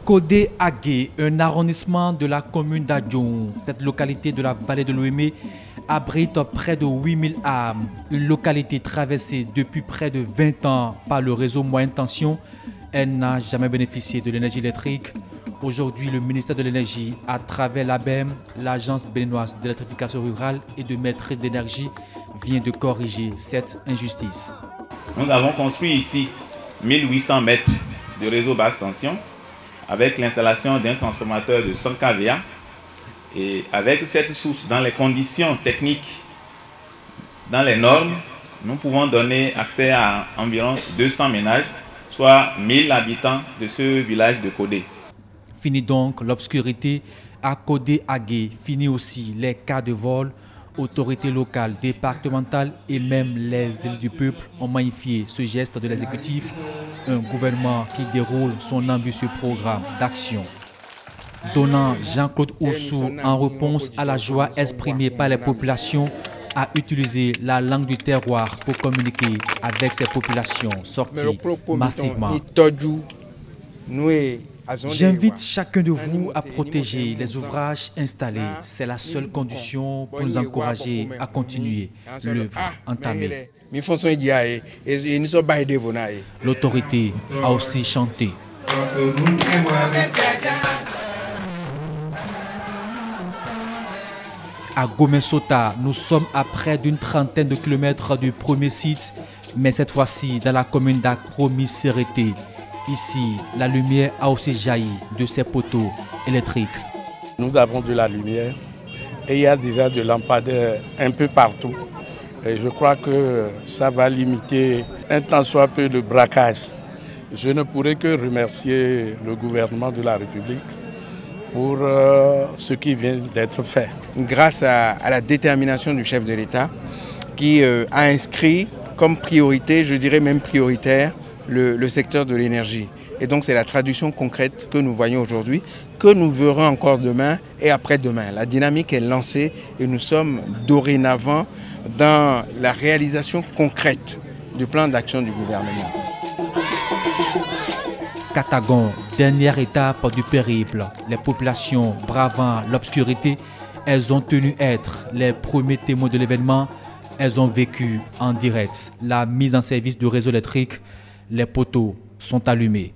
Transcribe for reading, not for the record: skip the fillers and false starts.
Codé Agué, un arrondissement de la commune d'Adjoum. Cette localité de la vallée de l'Ouémé abrite près de 8000 âmes. Une localité traversée depuis près de 20 ans par le réseau moyenne tension. Elle n'a jamais bénéficié de l'énergie électrique. Aujourd'hui, le ministère de l'Énergie, à travers l'ABEM, l'Agence béninoise d'électrification rurale et de maîtrise d'énergie, vient de corriger cette injustice. Nous avons construit ici 1800 mètres de réseau basse tension avec l'installation d'un transformateur de 100 kVA. Et avec cette source, dans les conditions techniques, dans les normes, nous pouvons donner accès à environ 200 ménages, soit 1000 habitants de ce village de Codé. Fini donc l'obscurité à Codé Agué. Fini aussi les cas de vol. Autorités locales, départementales et même les élus du peuple ont magnifié ce geste de l'exécutif. Un gouvernement qui déroule son ambitieux programme d'action. Donnant Jean-Claude Oussou en réponse à la joie exprimée par les populations à utiliser la langue du terroir pour communiquer avec ces populations sorties massivement. J'invite chacun de vous à protéger les ouvrages installés. C'est la seule condition pour nous encourager à continuer l'œuvre entamée. L'autorité a aussi chanté. À Gomensota, nous sommes à près d'une trentaine de kilomètres du premier site, mais cette fois-ci dans la commune d'Akromi-Sérété. Ici, la lumière a aussi jailli de ces poteaux électriques. Nous avons de la lumière et il y a déjà de lampadaires un peu partout. Et je crois que ça va limiter un tant soit peu de braquage. Je ne pourrais que remercier le gouvernement de la République pour ce qui vient d'être fait. Grâce à la détermination du chef de l'État qui a inscrit comme priorité, je dirais même prioritaire, le secteur de l'énergie. Et donc c'est la traduction concrète que nous voyons aujourd'hui, que nous verrons encore demain et après-demain. La dynamique est lancée et nous sommes dorénavant dans la réalisation concrète du plan d'action du gouvernement. Katagon, dernière étape du périple. Les populations bravant l'obscurité, elles ont tenu être les premiers témoins de l'événement. Elles ont vécu en direct la mise en service du réseau électrique. Les poteaux sont allumés.